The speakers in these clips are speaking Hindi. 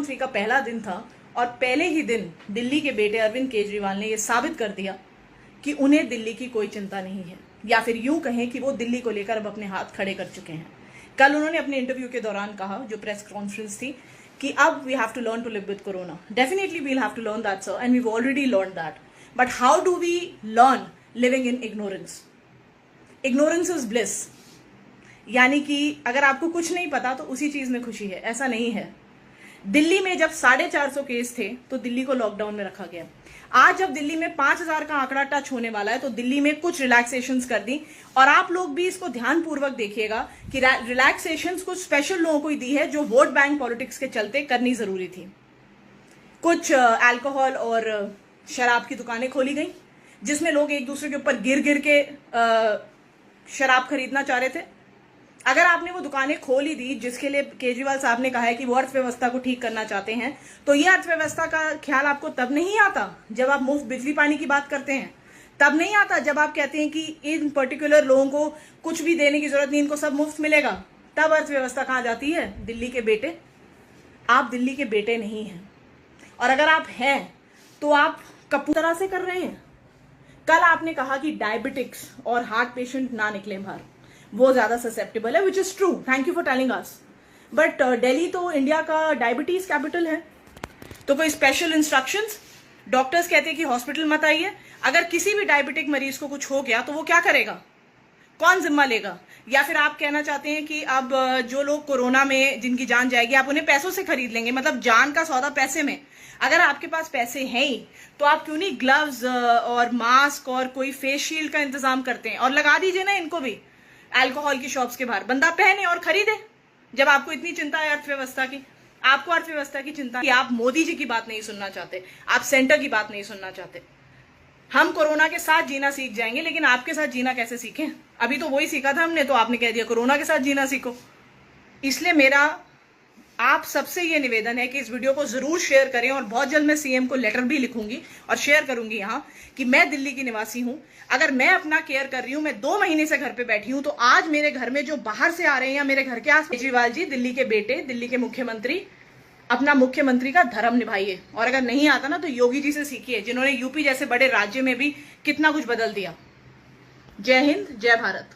3 का पहला दिन था और पहले ही दिन दिल्ली के बेटे अरविंद केजरीवाल ने यह साबित कर दिया कि उन्हें दिल्ली की कोई चिंता नहीं है, या फिर यूं कहें कि वो दिल्ली को लेकर अब अपने हाथ खड़े कर चुके हैं। कल उन्होंने अपने इंटरव्यू के दौरान कहा, जो प्रेस कॉन्फ्रेंस थी, कि अब we have to learn to live with corona. Definitely we will have to learn that sir, and we have already learn that, but how do we learn living in ignorance? Ignorance is bliss, यानी कि अगर आपको कुछ नहीं पता तो उसी चीज में खुशी है। ऐसा नहीं है। दिल्ली में जब 450 केस थे तो दिल्ली को लॉकडाउन में रखा गया। आज जब दिल्ली में 5000 का आंकड़ा टच होने वाला है तो दिल्ली में कुछ रिलैक्सेशंस कर दी, और आप लोग भी इसको ध्यानपूर्वक देखिएगा कि रिलैक्सेशंस कुछ स्पेशल लोगों को ही दी है जो वोट बैंक पॉलिटिक्स के चलते करनी जरूरी थी। कुछ अल्कोहल और शराब की दुकानें खोली गई जिसमें लोग एक दूसरे के ऊपर गिर गिर के शराब खरीदना चाह रहे थे। अगर आपने वो दुकानें खोल ही दी जिसके लिए केजरीवाल साहब ने कहा है कि वो अर्थव्यवस्था को ठीक करना चाहते हैं, तो ये अर्थव्यवस्था का ख्याल आपको तब नहीं आता जब आप मुफ्त बिजली पानी की बात करते हैं, तब नहीं आता जब आप कहते हैं कि इन पर्टिकुलर लोगों को कुछ भी देने की जरूरत नहीं, इनको सब मुफ्त मिलेगा। तब अर्थव्यवस्था कहाँ जाती है? दिल्ली के बेटे। आप दिल्ली के बेटे नहीं हैं, और अगर आप हैं तो आप कपूर तरह से कर रहे हैं। कल आपने कहा कि डायबिटिक्स और हार्ट पेशेंट ना निकले बाहर, वो ज्यादा ससेप्टेबल है, which is true, thank you for telling us. But Delhi तो इंडिया का डायबिटीज कैपिटल है, तो कोई स्पेशल इंस्ट्रक्शंस? डॉक्टर्स कहते हैं कि हॉस्पिटल मत आइए। अगर किसी भी डायबिटिक मरीज को कुछ हो गया तो वो क्या करेगा? कौन जिम्मा लेगा? या फिर आप कहना चाहते हैं कि अब जो लोग कोरोना में जिनकी जान जाएगी आप उन्हें पैसों से खरीद लेंगे, मतलब जान का सौदा पैसे में। अगर आपके पास पैसे हैं ही तो आप क्यों नहीं ग्लव्स और मास्क और कोई फेस शील्ड का इंतजाम करते हैं, और लगा दीजिए ना इनको भी अल्कोहल की शॉप्स के बाहर, बंदा पहने और खरीदे। जब आपको इतनी चिंता है अर्थव्यवस्था की, आपको अर्थव्यवस्था की चिंता कि आप मोदी जी की बात नहीं सुनना चाहते, आप सेंटर की बात नहीं सुनना चाहते। हम कोरोना के साथ जीना सीख जाएंगे, लेकिन आपके साथ जीना कैसे सीखें? अभी तो वही सीखा था हमने, तो आपने कह दिया कोरोना के साथ जीना सीखो। इसलिए मेरा आप सबसे ये निवेदन है कि इस वीडियो को जरूर शेयर करें, और बहुत जल्द मैं सीएम को लेटर भी लिखूंगी और शेयर करूंगी यहाँ कि मैं दिल्ली की निवासी हूं। अगर मैं अपना केयर कर रही हूं, मैं 2 महीने से घर पे बैठी हूं, तो आज मेरे घर में जो बाहर से आ रहे हैं या मेरे घर के आस, केजरीवाल जी दिल्ली के बेटे, दिल्ली के मुख्यमंत्री, अपना मुख्यमंत्री का धर्म निभाइए। और अगर नहीं आता ना तो योगी जी से सीखिए, जिन्होंने यूपी जैसे बड़े राज्य में भी कितना कुछ बदल दिया। जय हिंद, जय भारत।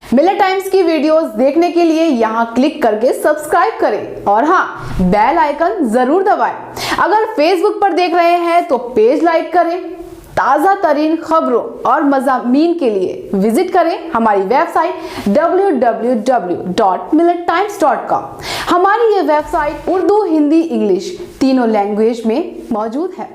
मिलत टाइम्स की वीडियोस देखने के लिए यहाँ क्लिक करके सब्सक्राइब करें, और हाँ, बेल आइकन जरूर दबाएं। अगर फेसबुक पर देख रहे हैं तो पेज लाइक करें। ताजा तरीन खबरों और मज़ामीन के लिए विजिट करें हमारी वेबसाइट www.millettimes.com। हमारी ये वेबसाइट उर्दू, हिंदी, इंग्लिश तीनों लैंग्वेज में मौजूद है।